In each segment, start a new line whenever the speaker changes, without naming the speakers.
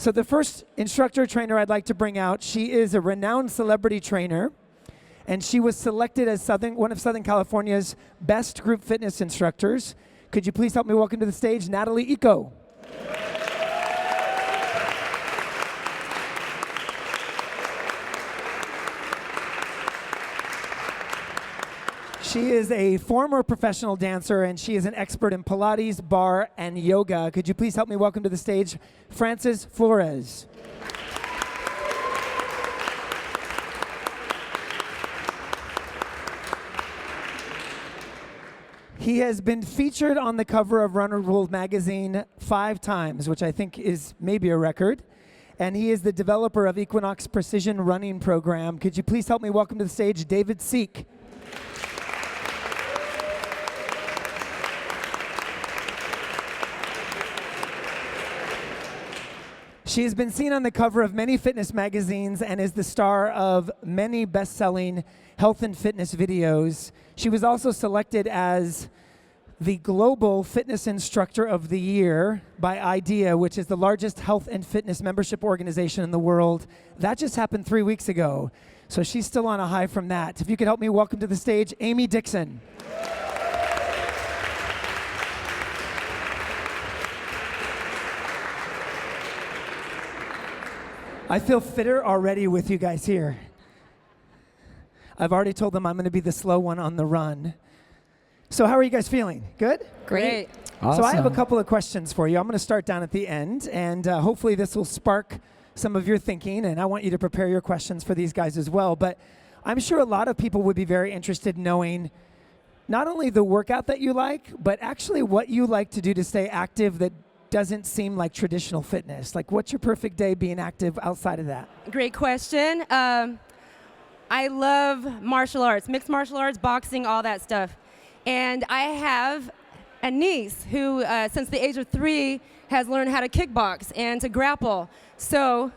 So the first instructor trainer I'd like to bring out, she is a renowned celebrity trainer, and she was selected as one of Southern California's best group fitness instructors. Could you please help me welcome to the stage Natalie Yco. She is a former professional dancer, and she is an expert in Pilates, bar, and yoga. Could you please help me welcome to the stage Frances Flores. He has been featured on the cover of Runner World magazine 5 times, which I think is maybe a record. And he is the developer of Equinox Precision Running Program. Could you please help me welcome to the stage David Siik. She has been seen on the cover of many fitness magazines and is the star of many best-selling health and fitness videos. She was also selected as the Global Fitness Instructor of the Year by IDEA, which is the largest health and fitness membership organization in the world. That just happened 3 weeks ago, so she's still on a high from that. If you could help me welcome to the stage Amy Dixon. I feel fitter already with you guys here. I've already told them I'm going to be the slow one on the run. So how are you guys feeling? Good?
Great.
Awesome.
So I have a couple of questions for you. I'm going to start down at the end, and hopefully this will spark some of your thinking, and I want you to prepare your questions for these guys as well. But I'm sure a lot of people would be very interested in knowing not only the workout that you like, but actually what you like to do to stay active that doesn't seem like traditional fitness. Like, what's your perfect day being active outside of that?
Great question. I love martial arts, mixed martial arts, boxing, all that stuff. And I have a niece who, since the age of 3, has learned how to kickbox and to grapple. So,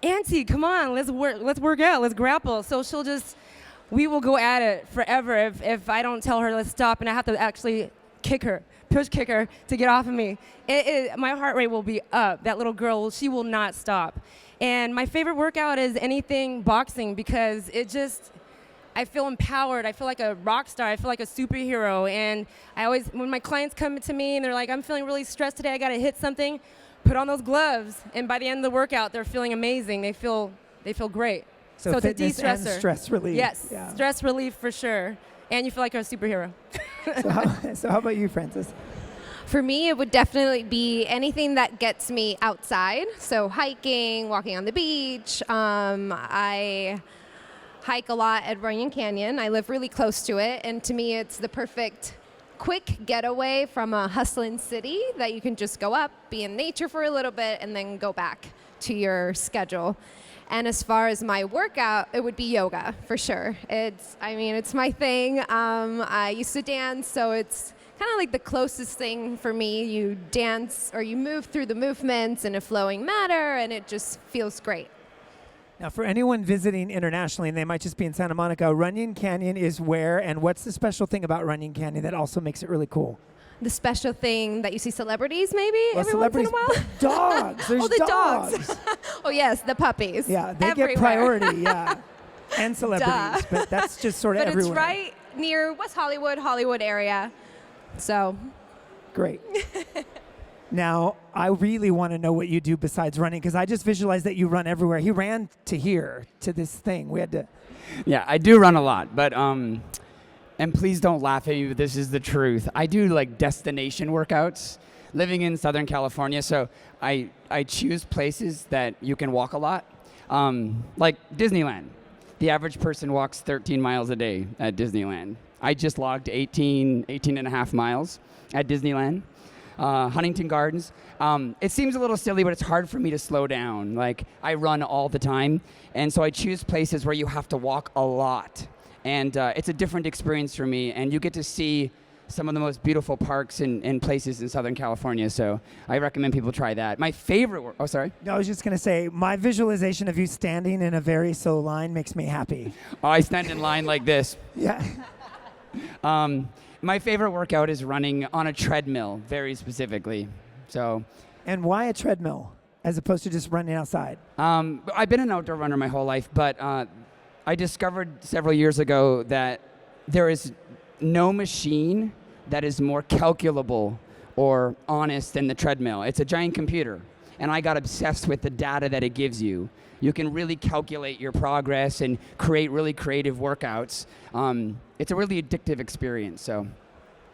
Auntie, come on, let's work out, let's grapple. So we will go at it forever if I don't tell her let's stop, and I have to actually push kick her to get off of me. My heart rate will be up. That little girl, she will not stop. And my favorite workout is anything boxing, because I feel empowered. I feel like a rock star. I feel like a superhero. And when my clients come to me and they're like, I'm feeling really stressed today, I got to hit something, put on those gloves. And by the end of the workout, they're feeling amazing. They feel great. So it's a de-stressor.
And stress relief.
Yes,
yeah.
Stress relief for sure. And you feel like a superhero.
So how about you, Frances?
For me, it would definitely be anything that gets me outside. So hiking, walking on the beach. I hike a lot at Runyon Canyon. I live really close to it. And to me, it's the perfect quick getaway from a hustling city that you can just go up, be in nature for a little bit, and then go back to your schedule. And as far as my workout, it would be yoga for sure. It's my thing. I used to dance, so it's kind of like the closest thing for me. You dance or you move through the movements in a flowing manner, and it just feels great.
Now, for anyone visiting internationally, and they might just be in Santa Monica, Runyon Canyon is where, and what's the special thing about Runyon Canyon that also makes it really cool?
The special thing that you see celebrities maybe every once in a while?
Dogs. There's
dogs. Oh, yes, the puppies.
Yeah, they
everywhere.
get priority, yeah. And celebrities, but that's just sort of everywhere.
But it's right near West Hollywood area. So.
Great. Now, I really want to know what you do besides running, because I just visualized that you run everywhere. He ran to here, to this thing. We had to.
Yeah, I do run a lot, but and please don't laugh at me, but this is the truth. I do like destination workouts, living in Southern California, so I choose places that you can walk a lot, like Disneyland. The average person walks 13 miles a day at Disneyland. I just logged 18 and a half miles at Disneyland. Huntington Gardens. It seems a little silly, but it's hard for me to slow down. Like, I run all the time, and so I choose places where you have to walk a lot. And it's a different experience for me, and you get to see some of the most beautiful parks and places in Southern California, so I recommend people try that. My favorite oh, sorry?
No, I was just going to say, my visualization of you standing in a very slow line makes me happy.
Oh, I stand in line like this.
Yeah.
My favorite workout is running on a treadmill, very specifically. So.
And why a treadmill? as opposed to just running outside?
I've been an outdoor runner my whole life, but I discovered several years ago that there is no machine that is more calculable or honest than the treadmill. It's a giant computer, and I got obsessed with the data that it gives you. You can really calculate your progress and create really creative workouts. It's a really addictive experience. So,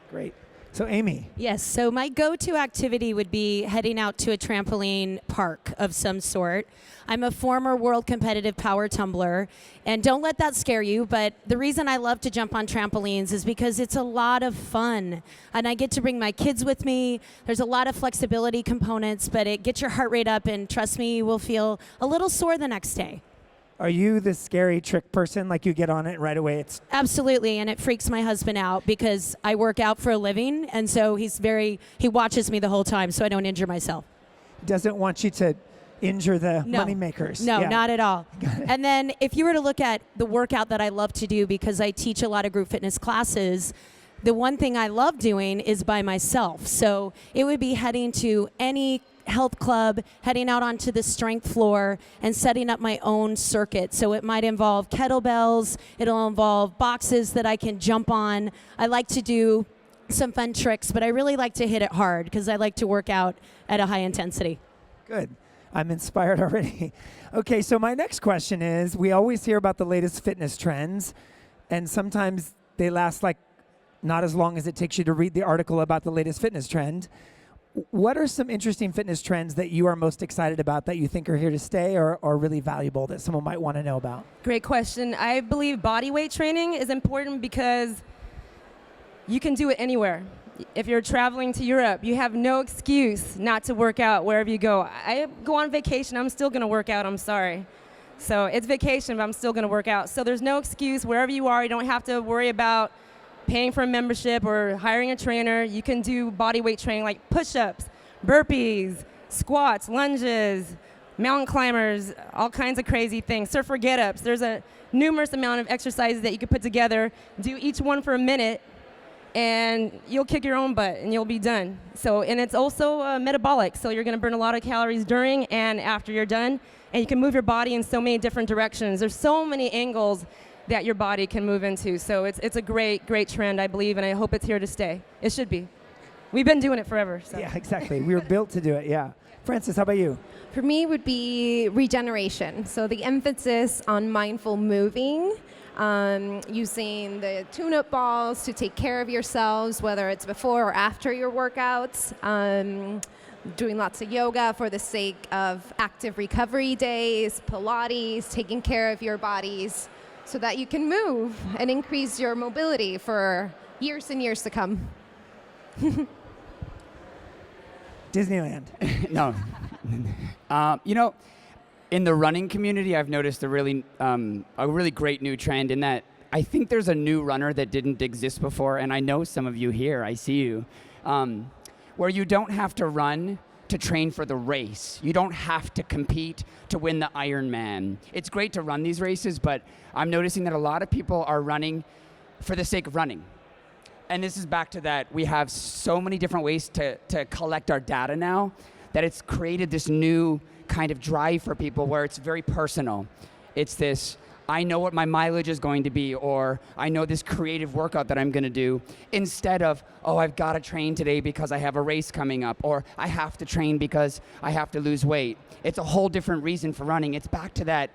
Great. So Amy.
Yes, so my go-to activity would be heading out to a trampoline park of some sort. I'm a former world competitive power tumbler, and don't let that scare you, but the reason I love to jump on trampolines is because it's a lot of fun, and I get to bring my kids with me. There's a lot of flexibility components, but it gets your heart rate up, and trust me, you will feel a little sore the next day.
Are you the scary trick person? Like you get on it and right away it's...
Absolutely, and it freaks my husband out because I work out for a living, and so he watches me the whole time so I don't injure myself.
Doesn't want you to injure the
No.
money makers.
No,
Yeah.
not at all.
Got it.
And then if you were to look at the workout that I love to do, because I teach a lot of group fitness classes, the one thing I love doing is by myself. So it would be heading to any health club, heading out onto the strength floor and setting up my own circuit. So it might involve kettlebells, it'll involve boxes that I can jump on. I like to do some fun tricks, but I really like to hit it hard because I like to work out at a high intensity.
Good. I'm inspired already. Okay, so my next question is, we always hear about the latest fitness trends, and sometimes they last like not as long as it takes you to read the article about the latest fitness trend. What are some interesting fitness trends that you are most excited about that you think are here to stay or really valuable that someone might want to know about?
Great question. I believe body weight training is important because you can do it anywhere. If you're traveling to Europe, you have no excuse not to work out wherever you go. I go on vacation, I'm still going to work out, I'm sorry. So it's vacation, but I'm still going to work out. So there's no excuse. Wherever you are, you don't have to worry about paying for a membership or hiring a trainer. You can do body weight training like push-ups, burpees, squats, lunges, mountain climbers, all kinds of crazy things, surfer get-ups. There's a numerous amount of exercises that you can put together, do each one for a minute, and you'll kick your own butt and you'll be done. So, and it's also metabolic, so you're gonna burn a lot of calories during and after you're done, and you can move your body in so many different directions. There's so many angles that your body can move into. So it's a great, great trend, I believe, and I hope it's here to stay. It should be. We've been doing it forever. So.
Yeah, exactly. We were built to do it, yeah. Francis, how about you?
For me would be regeneration. So the emphasis on mindful moving, using the tune-up balls to take care of yourselves, whether it's before or after your workouts, doing lots of yoga for the sake of active recovery days, Pilates, taking care of your bodies so that you can move and increase your mobility for years and years to come.
Disneyland.
No. You know, in the running community, I've noticed a really great new trend in that I think there's a new runner that didn't exist before, and I know some of you here, I see you, where you don't have to run to train for the race. You don't have to compete to win the Ironman. It's great to run these races, but I'm noticing that a lot of people are running for the sake of running. And this is back to that we have so many different ways to collect our data now that it's created this new kind of drive for people where it's very personal. It's this, I know what my mileage is going to be, or I know this creative workout that I'm going to do, instead of, oh, I've got to train today because I have a race coming up, or I have to train because I have to lose weight. It's a whole different reason for running. It's back to that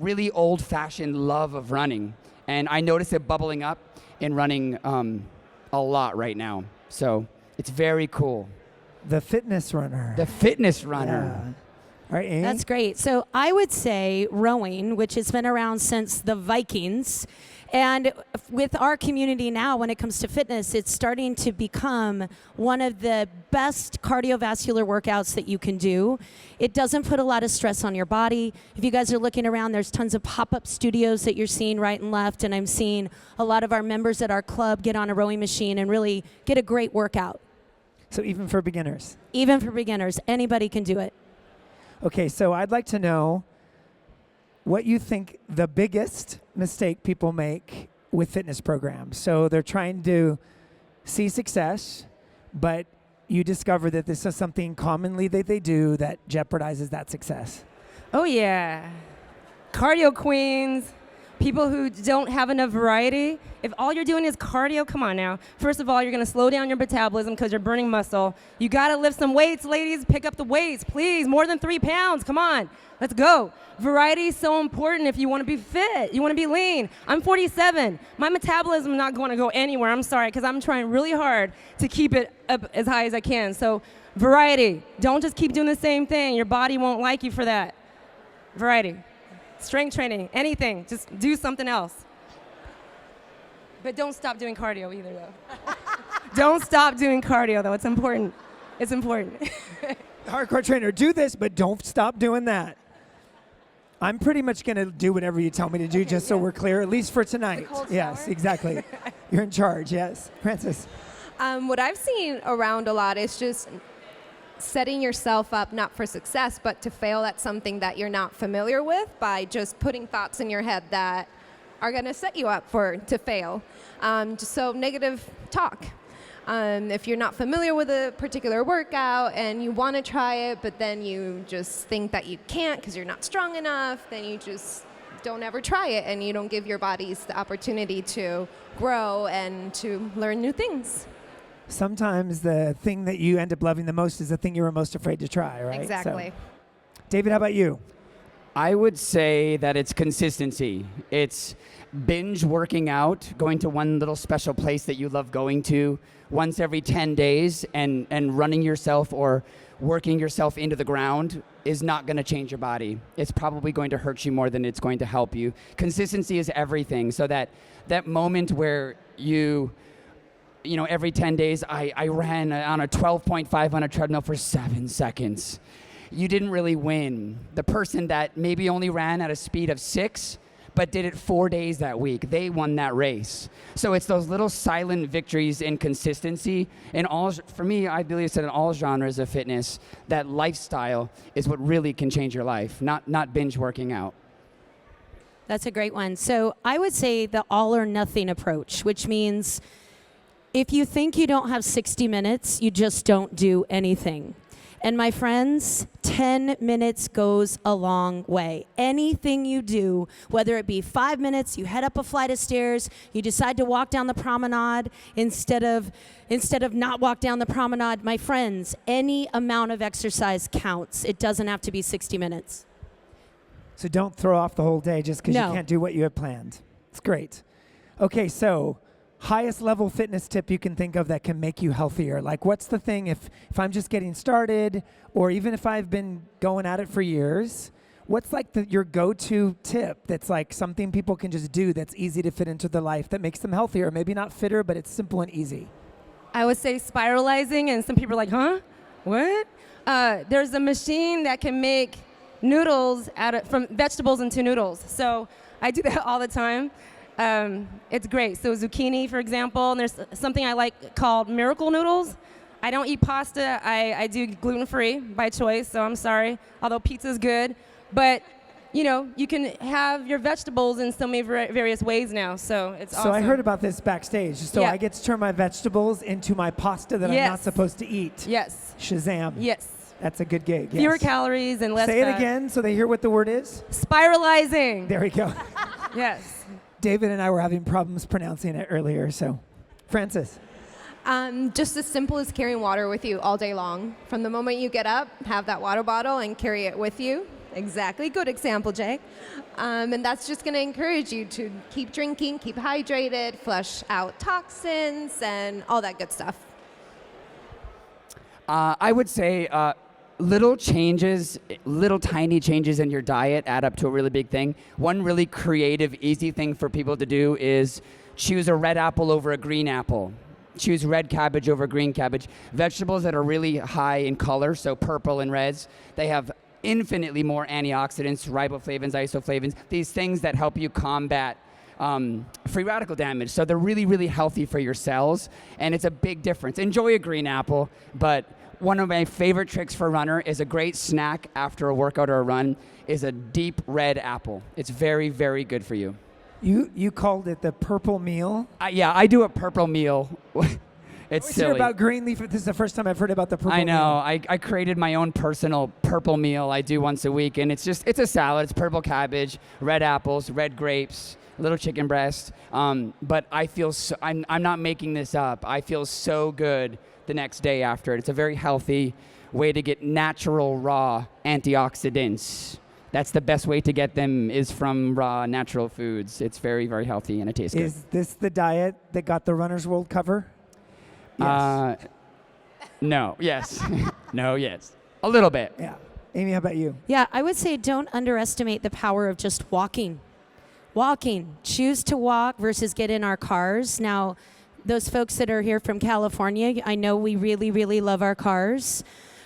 really old-fashioned love of running. And I notice it bubbling up in running a lot right now. So it's very cool.
The fitness runner.
The fitness runner.
Yeah. All right, Amy?
That's great. So I would say rowing, which has been around since the Vikings. And with our community now, when it comes to fitness, it's starting to become one of the best cardiovascular workouts that you can do. It doesn't put a lot of stress on your body. If you guys are looking around, there's tons of pop-up studios that you're seeing right and left. And I'm seeing a lot of our members at our club get on a rowing machine and really get a great workout.
So even for beginners?
Even for beginners, anybody can do it.
Okay, so I'd like to know what you think the biggest mistake people make with fitness programs. So they're trying to see success, but you discover that this is something commonly that they do that jeopardizes that success?
Oh, yeah. Cardio queens, people who don't have enough variety. If all you're doing is cardio, come on now. First of all, you're going to slow down your metabolism because you're burning muscle. You got to lift some weights, ladies. Pick up the weights, please. More than 3 pounds. Come on. Let's go. Variety is so important if you want to be fit. You want to be lean. I'm 47. My metabolism is not going to go anywhere. I'm sorry, because I'm trying really hard to keep it up as high as I can. So variety. Don't just keep doing the same thing. Your body won't like you for that. Variety. Strength training, anything. Just do something else. But don't stop doing cardio either, though. Don't stop doing cardio, though. It's important. It's important.
Hardcore trainer, do this, but don't stop doing that. I'm pretty much going to do whatever you tell me to do, just so we're clear, at least for tonight. Yes, exactly. You're in charge, yes. Francis.
What I've seen around a lot is just setting yourself up not for success, but to fail at something that you're not familiar with by just putting thoughts in your head that are going to set you up to fail. So negative talk. If you're not familiar with a particular workout and you want to try it, but then you just think that you can't because you're not strong enough, then you just don't ever try it and you don't give your bodies the opportunity to grow and to learn new things.
Sometimes the thing that you end up loving the most is the thing you were most afraid to try, right?
Exactly.
So, David, how about you?
I would say that it's consistency. It's binge working out, going to one little special place that you love going to once every 10 days and running yourself or working yourself into the ground is not going to change your body. It's probably going to hurt you more than it's going to help you. Consistency is everything. So that moment where you know, every 10 days I ran on a 12.5 on a treadmill for 7 seconds. You didn't really win. The person that maybe only ran at a speed of 6, but did it 4 days that week, they won that race. So it's those little silent victories in consistency. For me, I believe it's in all genres of fitness, that lifestyle is what really can change your life, not binge working out.
That's a great one. So I would say the all or nothing approach, which means if you think you don't have 60 minutes, you just don't do anything. And my friends, 10 minutes goes a long way. Anything you do, whether it be 5 minutes, you head up a flight of stairs, you decide to walk down the promenade instead of not walk down the promenade, my friends, any amount of exercise counts. It doesn't have to be 60 minutes.
So don't throw off the whole day just because
No.
you can't do what you have planned. It's great. Okay, so highest level fitness tip you can think of that can make you healthier? Like, what's the thing if I'm just getting started, or even if I've been going at it for years, what's like your go-to tip that's like something people can just do that's easy to fit into their life that makes them healthier? Maybe not fitter, but it's simple and easy.
I would say spiralizing, and some people are like, huh? What? There's a machine that can make noodles from vegetables into noodles. So I do that all the time. It's great. So zucchini, for example, and there's something I like called miracle noodles. I don't eat pasta. I do gluten-free by choice, so I'm sorry, although pizza's good. But, you know, you can have your vegetables in so many various ways now, so it's awesome.
So I heard about this backstage. So
Yeah.
I get to turn my vegetables into my pasta that I'm not
Yes.
supposed to eat.
Yes.
Shazam.
Yes.
That's a good gig.
Fewer
Yes.
calories and less
Say it
fat.
again so they hear what the word is.
Spiralizing.
There we go.
Yes.
David and I were having problems pronouncing it earlier, so. Francis.
Just as simple as carrying water with you all day long. From the moment you get up, have that water bottle and carry it with you. Exactly. Good example, Jay. And that's just going to encourage you to keep drinking, keep hydrated, flush out toxins, and all that good stuff.
I would say little tiny changes in your diet add up to a really big thing. One really creative, easy thing for people to do is choose a red apple over a green apple. Choose red cabbage over green cabbage. Vegetables that are really high in color, so purple and reds, they have infinitely more antioxidants, riboflavins, isoflavins, these things that help you combat free radical damage. So they're really, really healthy for your cells, and it's a big difference. Enjoy a green apple, but one of my favorite tricks for a runner is a great snack after a workout or a run is a deep red apple. It's very, very good for you.
You called it the purple meal?
Yeah, I do a purple meal It's
What's here
silly.
about green leaf? This is the first time I've heard about the purple
I know.
meal.
I created my own personal purple meal I do once a week, and it's a salad. It's purple cabbage, red apples, red grapes, a little chicken breast. But I feel I'm not making this up. I feel so good the next day after it. It's a very healthy way to get natural, raw antioxidants. That's the best way to get them is from raw, natural foods. It's very, very healthy, and it tastes good.
Is this the diet that got the Runner's World cover? Yes.
No, yes. No, yes. A little bit.
Yeah. Amy, how about you?
Yeah, I would say don't underestimate the power of just walking. Walking. Choose to walk versus get in our cars. Now, those folks that are here from California, I know we really, really love our cars.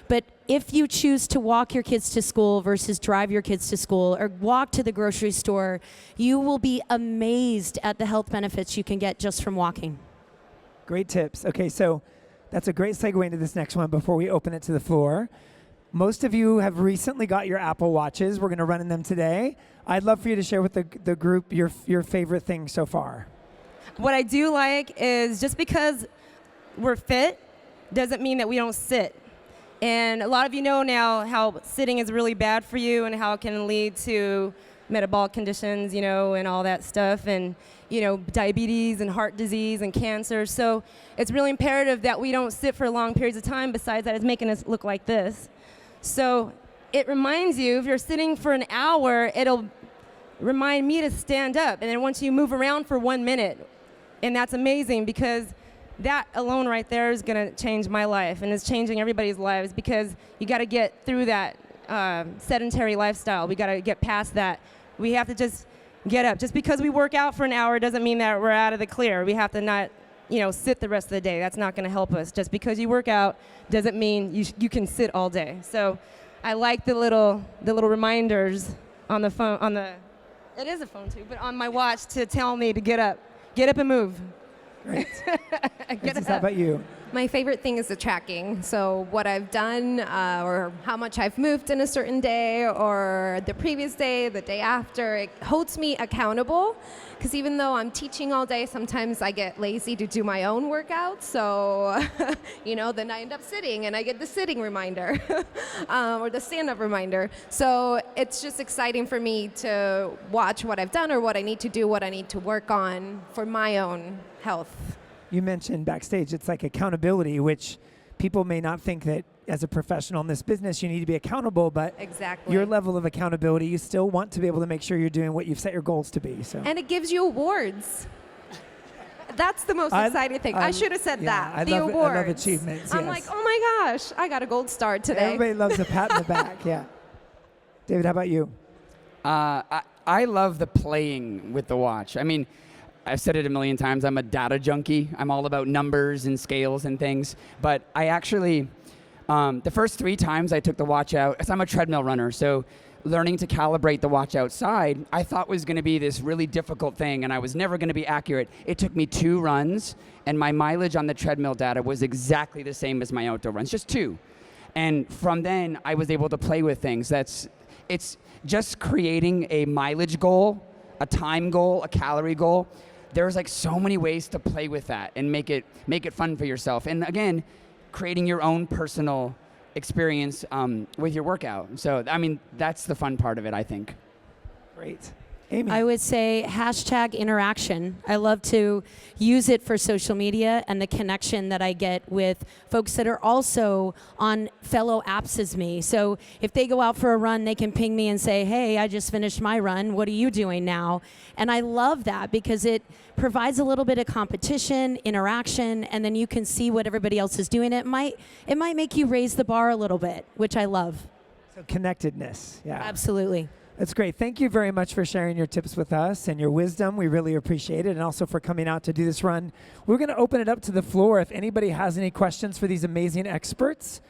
But if you choose to walk your kids to school versus drive your kids to school or walk to the grocery store, you will be amazed at the health benefits you can get just from walking.
Great tips. Okay, so that's a great segue into this next one before we open it to the floor. Most of you have recently got your Apple Watches. We're going to run in them today. I'd love for you to share with the group your favorite thing so far.
What I do like is just because we're fit doesn't mean that we don't sit. And a lot of you know now how sitting is really bad for you and how it can lead to metabolic conditions, and all that stuff, and, diabetes and heart disease and cancer. So it's really imperative that we don't sit for long periods of time. Besides that, it's making us look like this. So it reminds you, if you're sitting for an hour, it'll remind me to stand up. And then once you move around for 1 minute, and that's amazing because that alone right there is going to change my life, and it's changing everybody's lives because you got to get through that sedentary lifestyle. We got to get past that. We have to just get up. Just because we work out for an hour doesn't mean that we're out of the clear. We have to not, sit the rest of the day. That's not going to help us. Just because you work out doesn't mean you can sit all day. So I like the little reminders on the phone, it is a phone too, but on my watch to tell me to get up and move.
Great.
Get
How about you?
My favorite thing is the tracking. So what I've done or how much I've moved in a certain day or the previous day, the day after, it holds me accountable. Because even though I'm teaching all day, sometimes I get lazy to do my own workout. So, then I end up sitting and I get the sitting reminder or the stand-up reminder. So it's just exciting for me to watch what I've done or what I need to do, what I need to work on for my own health.
You mentioned backstage, it's like accountability, which people may not think that as a professional in this business, you need to be accountable, but
Exactly.
your level of accountability, you still want to be able to make sure you're doing what you've set your goals to be. So.
And it gives you awards. That's the most exciting thing. I should have said that.
I
the
love
awards.
I love achievements.
I'm
yes.
like, oh my gosh, I got a gold star today.
Everybody loves a pat in the back. Yeah. David, how about you?
I love the playing with the watch. I mean, I've said it a million times. I'm a data junkie. I'm all about numbers and scales and things. But I actually, the first 3 times I took the watch out, because I'm a treadmill runner, so learning to calibrate the watch outside, I thought was going to be this really difficult thing, and I was never going to be accurate. It took me 2 runs, and my mileage on the treadmill data was exactly the same as my outdoor runs, just 2. And from then, I was able to play with things. It's just creating a mileage goal, a time goal, a calorie goal. There's like so many ways to play with that and make it fun for yourself. And again, creating your own personal experience with your workout. So, I mean, that's the fun part of it, I think.
Great. Amy.
I would say #interaction. I love to use it for social media and the connection that I get with folks that are also on fellow apps as me. So if they go out for a run, they can ping me and say, hey, I just finished my run. What are you doing now? And I love that because it provides a little bit of competition, interaction, and then you can see what everybody else is doing. It might make you raise the bar a little bit, which I love.
So connectedness. Yeah.
Absolutely.
That's great. Thank you very much for sharing your tips with us and your wisdom. We really appreciate it. And also for coming out to do this run. We're going to open it up to the floor. If anybody has any questions for these amazing experts,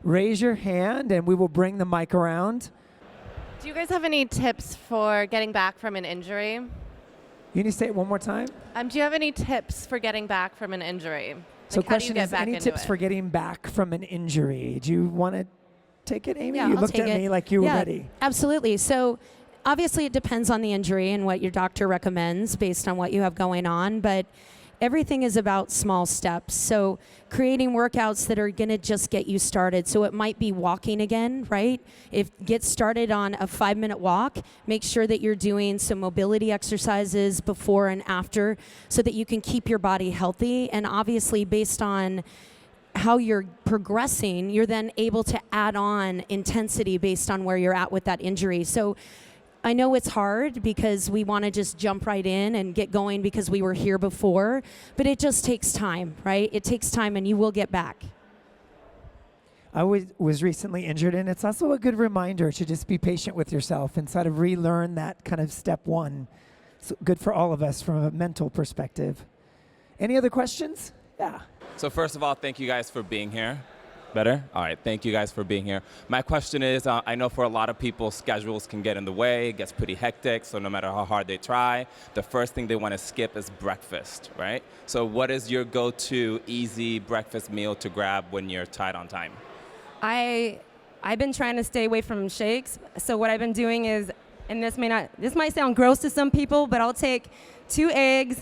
raise your hand and we will bring the mic around.
Do you guys have any tips for getting back from an injury?
You need to say it one more time.
Do you have any tips for getting back from an injury?
So
Like, how do you
question
get
is,
back
any
into
tips
it?
for getting back from an injury? Do you want to take it, Amy?
Yeah,
You
I'll
looked
take
at
it.
me like you were ready.
Absolutely. So obviously it depends on the injury and what your doctor recommends based on what you have going on. But everything is about small steps. So creating workouts that are going to just get you started. So it might be walking again, right? Get started on a 5-minute walk. Make sure that you're doing some mobility exercises before and after so that you can keep your body healthy. And obviously, based on how you're progressing, you're then able to add on intensity based on where you're at with that injury. So I know it's hard because we want to just jump right in and get going because we were here before, but it just takes time, right? It takes time, and you will get back.
I was recently injured, and it's also a good reminder to just be patient with yourself and sort of relearn that kind of step one. It's good for all of us from a mental perspective. Any other questions? Yeah.
So first of all, thank you guys for being here. Better? All right, thank you guys for being here. My question is, I know for a lot of people, schedules can get in the way, it gets pretty hectic, so no matter how hard they try, the first thing they want to skip is breakfast, right? So what is your go-to easy breakfast meal to grab when you're tight on time?
I've been trying to stay away from shakes, so what I've been doing is, and this might sound gross to some people, but I'll take 2 eggs,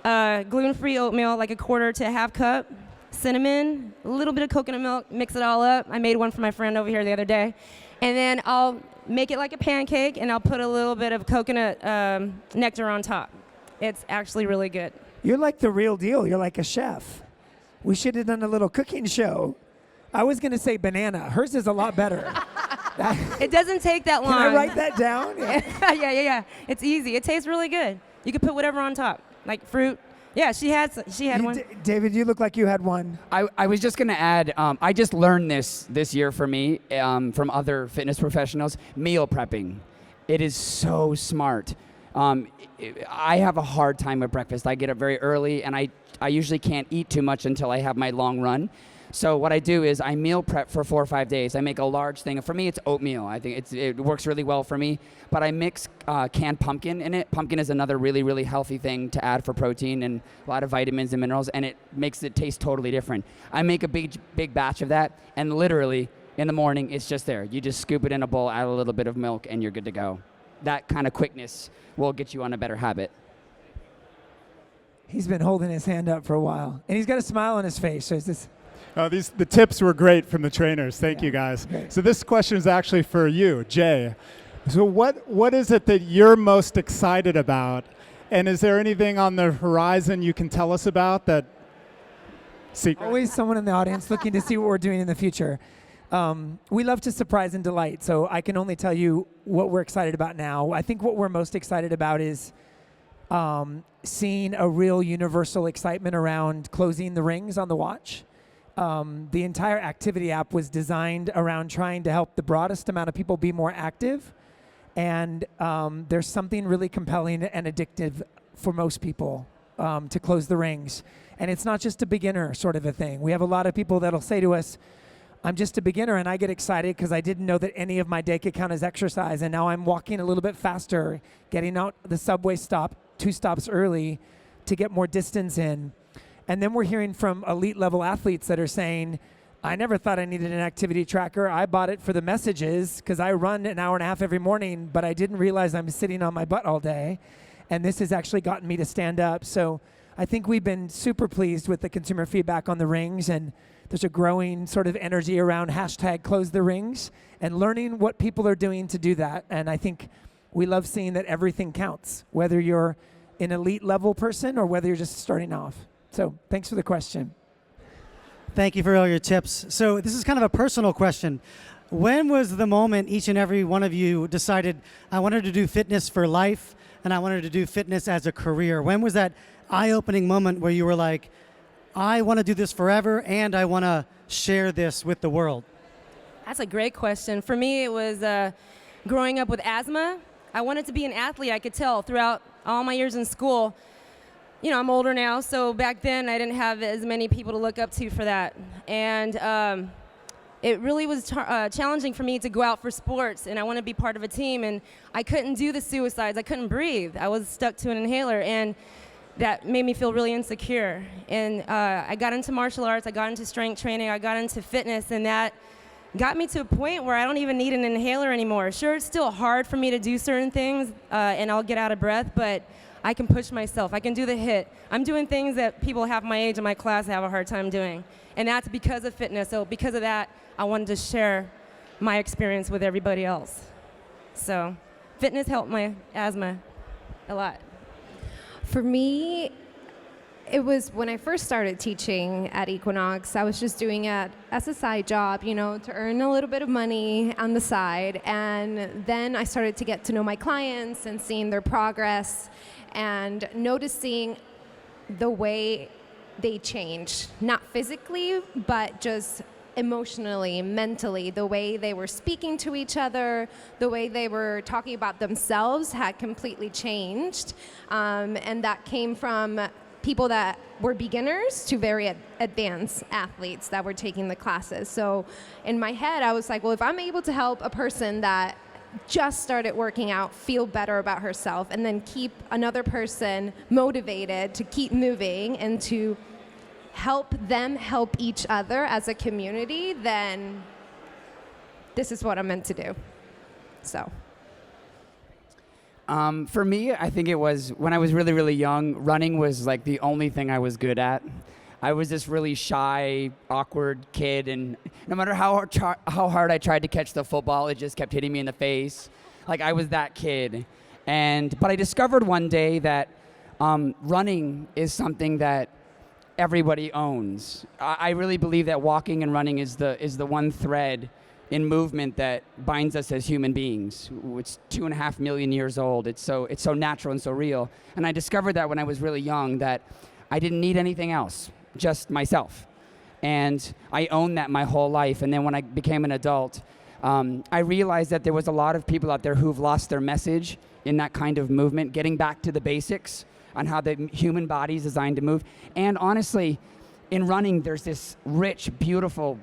gluten-free oatmeal, like a quarter to a half cup, cinnamon, a little bit of coconut milk, mix it all up. I made one for my friend over here the other day. And then I'll make it like a pancake, and I'll put a little bit of coconut nectar on top. It's actually really good.
You're like the real deal. You're like a chef. We should have done a little cooking show. I was going to say banana. Hers is a lot better.
It doesn't take that long.
Can I write that down?
Yeah. It's easy. It tastes really good. You can put whatever on top, like fruit. Yeah, she had one.
David, you look like you had one.
I was just going to add, I just learned this year for me from other fitness professionals, meal prepping. It is so smart. I have a hard time with breakfast. I get up very early, and I usually can't eat too much until I have my long run. So what I do is I meal prep for 4 or 5 days. I make a large thing. For me, it's oatmeal. I think it works really well for me. But I mix canned pumpkin in it. Pumpkin is another really, really healthy thing to add for protein and a lot of vitamins and minerals, and it makes it taste totally different. I make a big batch of that, and literally in the morning, it's just there. You just scoop it in a bowl, add a little bit of milk, and you're good to go. That kind of quickness will get you on a better habit.
He's been holding his hand up for a while, and he's got a smile on his face. So it's this.
The tips were great from the trainers. Thank you, guys.
Great.
So this question is actually for you, Jay. So what is it that you're most excited about? And is there anything on the horizon you can tell us about that secret?
Always someone in the audience looking to see what we're doing in the future. We love to surprise and delight, so I can only tell you what we're excited about now. I think what we're most excited about is seeing a real universal excitement around closing the rings on the watch. The entire activity app was designed around trying to help the broadest amount of people be more active. And there's something really compelling and addictive for most people to close the rings. And it's not just a beginner sort of a thing. We have a lot of people that'll say to us, I'm just a beginner, and I get excited because I didn't know that any of my day could count as exercise. And now I'm walking a little bit faster, getting out the subway stop 2 stops early to get more distance in. And then we're hearing from elite level athletes that are saying, I never thought I needed an activity tracker. I bought it for the messages because I run an hour and a half every morning, but I didn't realize I'm sitting on my butt all day. And this has actually gotten me to stand up. So I think we've been super pleased with the consumer feedback on the rings, and there's a growing sort of energy around #CloseTheRings and learning what people are doing to do that. And I think we love seeing that everything counts, whether you're an elite level person or whether you're just starting off. So thanks for the question.
Thank you for all your tips. So this is kind of a personal question. When was the moment each and every one of you decided, I wanted to do fitness for life and I wanted to do fitness as a career? When was that eye-opening moment where you were like, I want to do this forever and I want to share this with the world?
That's a great question. For me, it was growing up with asthma. I wanted to be an athlete. I could tell throughout all my years in school. You know, I'm older now, so back then I didn't have as many people to look up to for that. And it really was challenging for me to go out for sports, and I want to be part of a team, and I couldn't do the suicides. I couldn't breathe. I was stuck to an inhaler, and that made me feel really insecure. And I got into martial arts, I got into strength training, I got into fitness, and that got me to a point where I don't even need an inhaler anymore. Sure, it's still hard for me to do certain things, and I'll get out of breath, but I can push myself. I can do the hit. I'm doing things that people half my age in my class have a hard time doing. And that's because of fitness. So because of that, I wanted to share my experience with everybody else. So fitness helped my asthma a lot.
For me, it was when I first started teaching at Equinox, I was just doing it as a side job, to earn a little bit of money on the side. And then I started to get to know my clients and seeing their progress and noticing the way they changed, not physically, but just emotionally, mentally. The way they were speaking to each other, the way they were talking about themselves had completely changed. And that came from people that were beginners to very advanced athletes that were taking the classes. So in my head, I was like, well, if I'm able to help a person that just started working out feel better about herself and then keep another person motivated to keep moving and to help them help each other as a community, then this is what I'm meant to do. So.
For me, I think it was when I was really, really young, running was like the only thing I was good at. I was this really shy, awkward kid, and no matter how hard I tried to catch the football, it just kept hitting me in the face. Like, I was that kid. But I discovered one day that running is something that everybody owns. I really believe that walking and running is the one thread in movement that binds us as human beings. It's 2.5 million years old. It's so natural and so real. And I discovered that when I was really young, that I didn't need anything else, just myself. And I owned that my whole life. And then when I became an adult, I realized that there was a lot of people out there who've lost their message in that kind of movement, getting back to the basics on how the human body is designed to move. And honestly, in running, there's this rich, beautiful,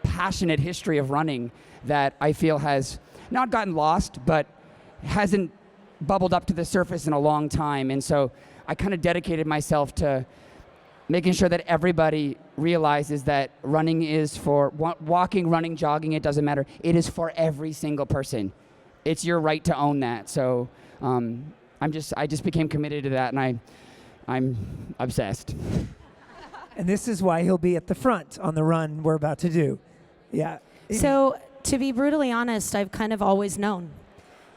passionate history of running that I feel has not gotten lost, but hasn't bubbled up to the surface in a long time. And so I kind of dedicated myself to making sure that everybody realizes that running is for walking, running, jogging, it doesn't matter. It is for every single person. It's your right to own that. So I just became committed to that, and I'm obsessed.
And this is why he'll be at the front on the run we're about to do. Yeah.
So, to be brutally honest, I've kind of always known.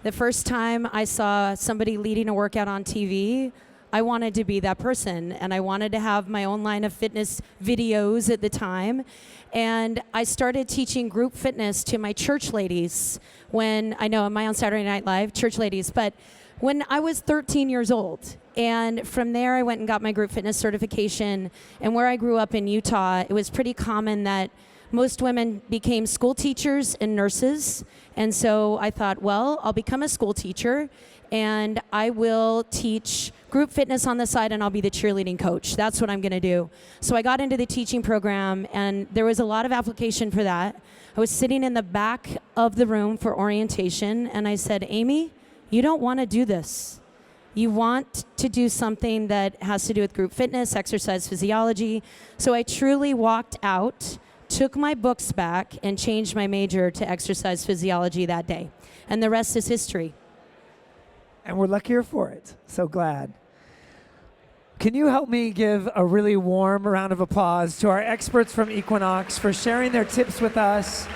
The first time I saw somebody leading a workout on TV, I wanted to be that person, and I wanted to have my own line of fitness videos at the time. And I started teaching group fitness to my church ladies when, I know, am I on Saturday Night Live? Church ladies. But when I was 13 years old. And from there, I went and got my group fitness certification. And where I grew up in Utah, it was pretty common that most women became school teachers and nurses. And so I thought, well, I'll become a school teacher and I will teach group fitness on the side and I'll be the cheerleading coach. That's what I'm going to do. So I got into the teaching program and there was a lot of application for that. I was sitting in the back of the room for orientation and I said, Amy, you don't want to do this. You want to do something that has to do with group fitness, exercise physiology. So I truly walked out, took my books back, and changed my major to exercise physiology that day. And the rest is history.
And we're luckier for it. So glad. Can you help me give a really warm round of applause to our experts from Equinox for sharing their tips with us